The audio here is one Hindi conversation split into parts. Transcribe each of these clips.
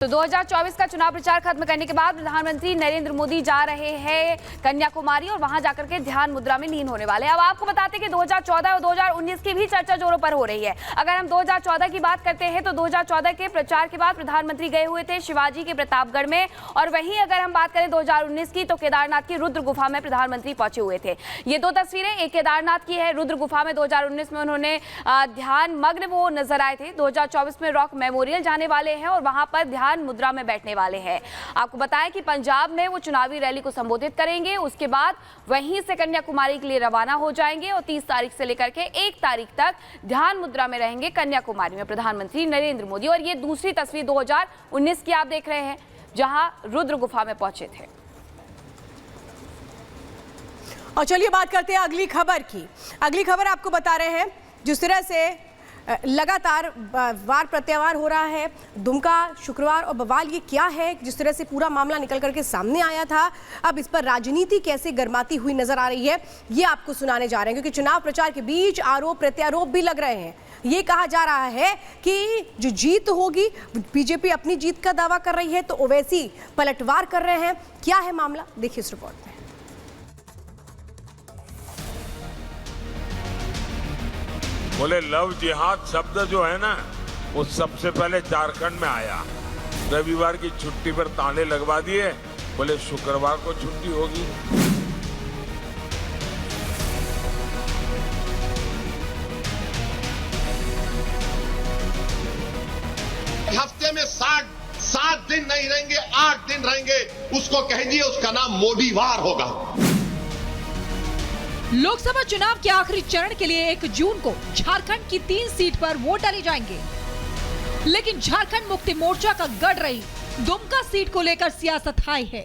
तो 2024 का चुनाव प्रचार खत्म करने के बाद प्रधानमंत्री नरेंद्र मोदी जा रहे हैं कन्याकुमारी और वहां जाकर के ध्यान मुद्रा में लीन होने वाले हैं। अब आपको बताते हैं कि 2014 और 2019 की भी चर्चा जोरों पर हो रही है। अगर हम 2014 की बात करते हैं तो 2014 के प्रचार के बाद प्रधानमंत्री गए हुए थे शिवाजी के प्रतापगढ़ में, और वहीं अगर हम बात करें 2019 की तो केदारनाथ की रुद्र गुफा में प्रधानमंत्री पहुंचे हुए थे। ये दो तस्वीरें, एक केदारनाथ की है, रुद्र गुफा में 2019 में उन्होंने ध्यान मग्न वो नजर आए थे। 2024 में रॉक मेमोरियल जाने वाले हैं और वहां पर ध्यान मुद्रा में बैठने वाले हैं। आपको बताएं कि पंजाब में वो चुनावी रैली को संबोधित करेंगे, उसके बाद वहीं से कन्याकुमारी के लिए रवाना हो जाएंगे और 30 तारीख से लेकर के 1 तारीख तक ध्यान मुद्रा में रहेंगे कन्याकुमारी में प्रधानमंत्री नरेंद्र मोदी। और ये दूसरी तस्वीर 2019 की आप देख रहे हैं जहां रुद्र गुफा में पहुंचे थे। और चलिए बात करते हैं अगली खबर की। अगली खबर आपको बता रहे हैं जिस तरह से लगातार वार प्रत्यावार हो रहा है, दुमका, शुक्रवार और बवाल, ये क्या है, जिस तरह से पूरा मामला निकल करके सामने आया था, अब इस पर राजनीति कैसे गर्माती हुई नजर आ रही है ये आपको सुनाने जा रहे हैं। क्योंकि चुनाव प्रचार के बीच आरोप प्रत्यारोप भी लग रहे हैं। ये कहा जा रहा है कि जो जीत होगी, बीजेपी अपनी जीत का दावा कर रही है तो ओवैसी पलटवार कर रहे हैं। क्या है मामला, देखिए इस रिपोर्ट में। बोले लव जिहाद शब्द जो है ना, वो सबसे पहले झारखंड में आया। रविवार की छुट्टी पर ताले लगवा दिए, बोले शुक्रवार को छुट्टी होगी। हफ्ते में 7 दिन नहीं रहेंगे, 8 दिन रहेंगे, उसको कहिए उसका नाम मोदी वार होगा। लोकसभा चुनाव के आखिरी चरण के लिए 1 जून को झारखंड की 3 सीट पर वोट डाले जाएंगे। लेकिन झारखंड मुक्ति मोर्चा का गढ़ रही दुमका सीट को लेकर सियासत हाई है।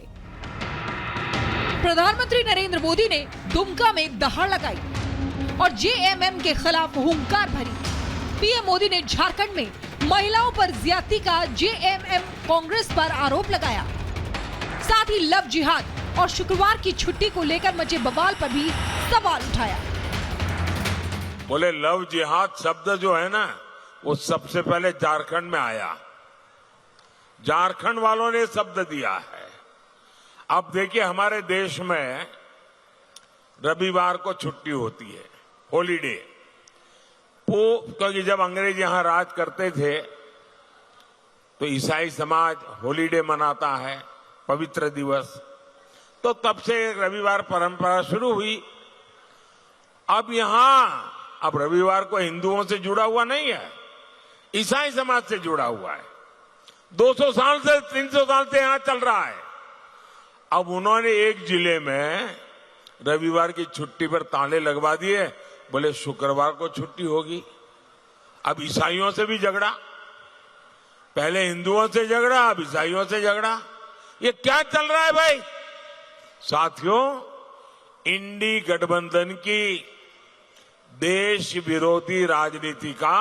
प्रधानमंत्री नरेंद्र मोदी ने दुमका में दहाड़ लगाई और जेएमएम के खिलाफ हुंकार भरी। पीएम मोदी ने झारखंड में महिलाओं पर ज्यादती का जेएमएम कांग्रेस पर आरोप लगाया। साथ ही लव जिहाद और शुक्रवार की छुट्टी को लेकर मचे बवाल पर भी सवाल उठाया। बोले लव जिहाद शब्द जो है ना, वो सबसे पहले झारखंड में आया। झारखंड वालों ने शब्द दिया है। अब देखिए हमारे देश में रविवार को छुट्टी होती है, हॉलीडे। क्योंकि जब अंग्रेज यहां राज करते थे तो ईसाई समाज हॉलीडे मनाता है, पवित्र दिवस। तो तब से रविवार परंपरा शुरू हुई। अब रविवार को हिंदुओं से जुड़ा हुआ नहीं है, ईसाई समाज से जुड़ा हुआ है। 200 साल से 300 साल से यहां चल रहा है। अब उन्होंने एक जिले में रविवार की छुट्टी पर ताले लगवा दिए, बोले शुक्रवार को छुट्टी होगी। अब ईसाइयों से भी झगड़ा, पहले हिंदुओं से झगड़ा, अब ईसाइयों से झगड़ा। ये क्या चल रहा है भाई? साथियों, इंडी गठबंधन की देश विरोधी राजनीति का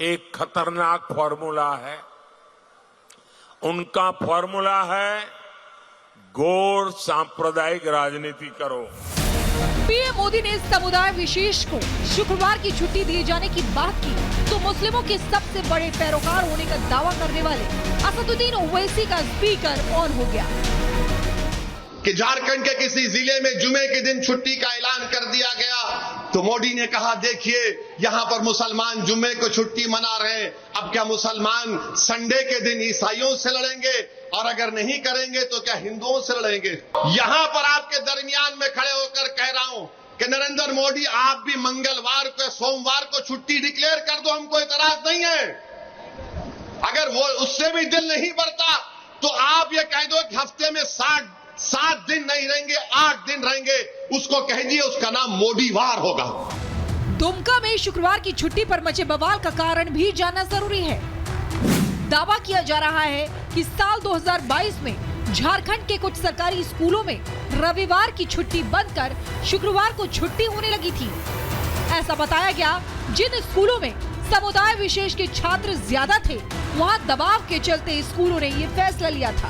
एक खतरनाक फॉर्मूला है। उनका फॉर्मूला है गौर सांप्रदायिक राजनीति करो। पीएम मोदी ने समुदाय विशेष को शुक्रवार की छुट्टी दिए जाने की बात की तो मुस्लिमों के सबसे बड़े पैरोकार होने का दावा करने वाले असदुद्दीन ओवैसी का स्पीकर ऑन हो गया कि झारखंड के किसी जिले में जुमे के दिन छुट्टी का ऐलान कर दिया गया तो मोदी ने कहा, देखिए यहां पर मुसलमान जुम्मे को छुट्टी मना रहे हैं, अब क्या मुसलमान संडे के दिन ईसाइयों से लड़ेंगे? और अगर नहीं करेंगे तो क्या हिंदुओं से लड़ेंगे? यहां पर आपके दरमियान में खड़े होकर कह रहा हूं कि नरेंद्र मोदी, आप भी मंगलवार को, सोमवार को छुट्टी डिक्लेयर कर दो, हमको इतराज नहीं है। अगर वो उससे भी दिल नहीं भरता तो आप ये कह दो कि हफ्ते में 7 दिन नहीं रहेंगे, 8 दिन रहेंगे, उसको कहिए उसका नाम मोदी वार होगा। दुमका में शुक्रवार की छुट्टी पर मचे बवाल का कारण भी जानना जरूरी है। दावा किया जा रहा है कि साल 2022 में झारखंड के कुछ सरकारी स्कूलों में रविवार की छुट्टी बंद कर शुक्रवार को छुट्टी होने लगी थी। ऐसा बताया गया, जिन स्कूलों में समुदाय विशेष के छात्र ज्यादा थे वहां दबाव के चलते स्कूलों ने ये फैसला लिया था।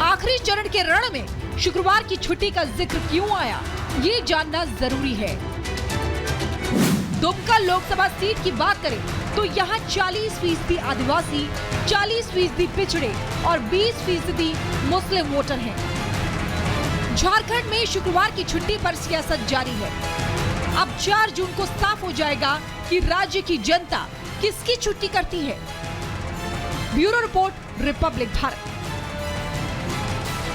आखिरी चरण के रण में शुक्रवार की छुट्टी का जिक्र क्यों आया, ये जानना जरूरी है। दुमका लोकसभा सीट की बात करें तो यहाँ 40% आदिवासी, 40% पिछड़े और 20% मुस्लिम वोटर हैं। झारखंड में शुक्रवार की छुट्टी पर सियासत जारी है। अब 4 जून को साफ हो जाएगा कि राज्य की जनता किसकी छुट्टी करती है। Bureau report, Republic Bharat.